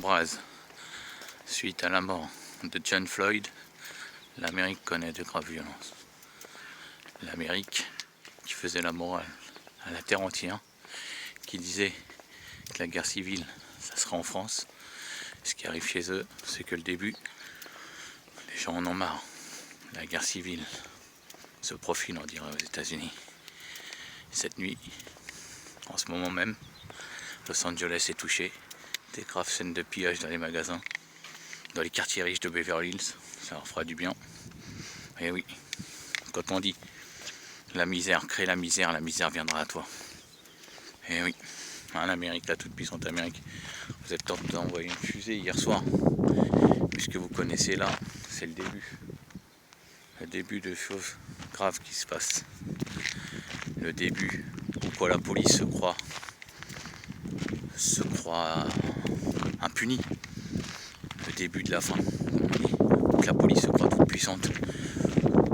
embrase. Suite à la mort de John Floyd, l'Amérique connaît de graves violences. L'Amérique qui faisait la morale à la terre entière, qui disait que la guerre civile, ça sera en France. Ce qui arrive chez eux, c'est que le début, les gens en ont marre. La guerre civile se profile, on dirait, aux États-Unis. Cette nuit, en ce moment même, Los Angeles est touché. Des graves scènes de pillage dans les magasins, dans les quartiers riches de Beverly Hills. Ça leur fera du bien. Et oui, quand on dit la misère crée la misère viendra à toi. Et oui, l'Amérique, la toute puissante Amérique, vous êtes tenté d'envoyer une fusée hier soir. Puisque vous connaissez là, c'est le début. Le début de choses graves qui se passent. Le début où quoi la police se croit impunie. Le début de la fin. Où la police se croit toute puissante.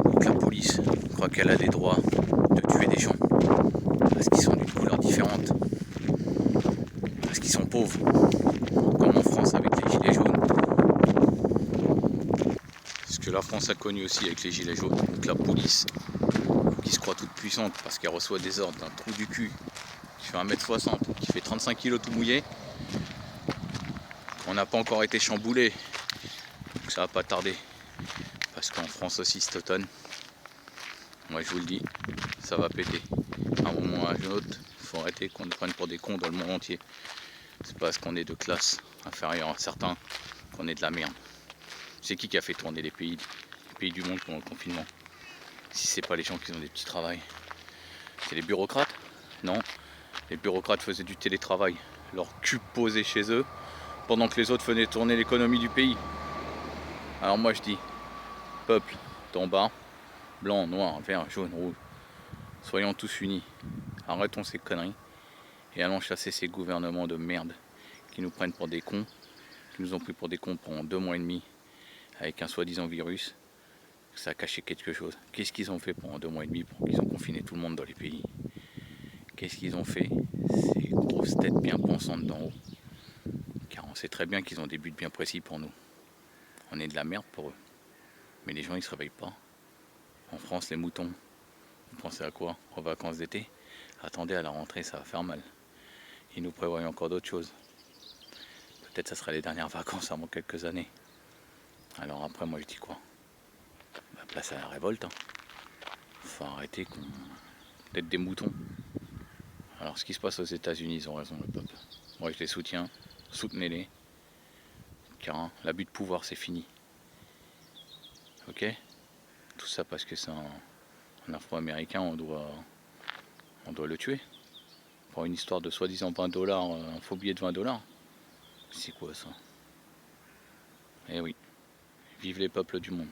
Où la police croit qu'elle a des droits de tuer des gens. Parce qu'ils sont d'une couleur différente. Parce qu'ils sont pauvres. Comme en France avec les gilets jaunes. Ce que la France a connu aussi avec les gilets jaunes. Donc la police qui se croit toute puissante parce qu'elle reçoit des ordres d'un trou du cul qui fait 1m60, qui fait 35 kg tout mouillé. On n'a pas encore été chamboulé, donc ça va pas tarder. Parce qu'en France aussi cet automne, moi je vous le dis, ça va péter. À un moment ou à un autre, il faut arrêter qu'on nous prenne pour des cons dans le monde entier. C'est parce qu'on est de classe inférieure à certains qu'on est de la merde. C'est qui a fait tourner les pays du monde pendant le confinement? Si c'est pas les gens qui ont des petits travails. C'est les bureaucrates? Non. Les bureaucrates faisaient du télétravail, leur cul posé chez eux, pendant que les autres venaient tourner l'économie du pays. Alors moi je dis, peuple d'en bas, blanc, noir, vert, jaune, rouge, soyons tous unis, arrêtons ces conneries et allons chasser ces gouvernements de merde qui nous prennent pour des cons, qui nous ont pris pour des cons pendant 2 mois et demi avec un soi-disant virus. Ça a caché quelque chose. Qu'est-ce qu'ils ont fait pendant 2 mois et demi pour qu'ils ont confiné tout le monde dans les pays? Qu'est-ce qu'ils ont fait, ces grosses têtes bien pensantes d'en haut? Car on sait très bien qu'ils ont des buts bien précis pour nous. On est de la merde pour eux. Mais les gens ils se réveillent pas. En France, les moutons, vous pensez à quoi? Aux vacances d'été? Attendez, à la rentrée ça va faire mal. Ils nous prévoient encore d'autres choses. Peut-être ça sera les dernières vacances avant quelques années. Alors après moi je dis quoi? Place à la révolte. Faut arrêter d'être des moutons. Alors ce qui se passe aux États-Unis, ils ont raison le peuple. Moi je les soutiens, soutenez-les. Car l'abus de pouvoir c'est fini. Ok? Tout ça parce que c'est un Afro-Américain, on doit le tuer. Pour une histoire de soi-disant 20 $, un faux billet de 20 $. C'est quoi ça? Eh oui, vive les peuples du monde.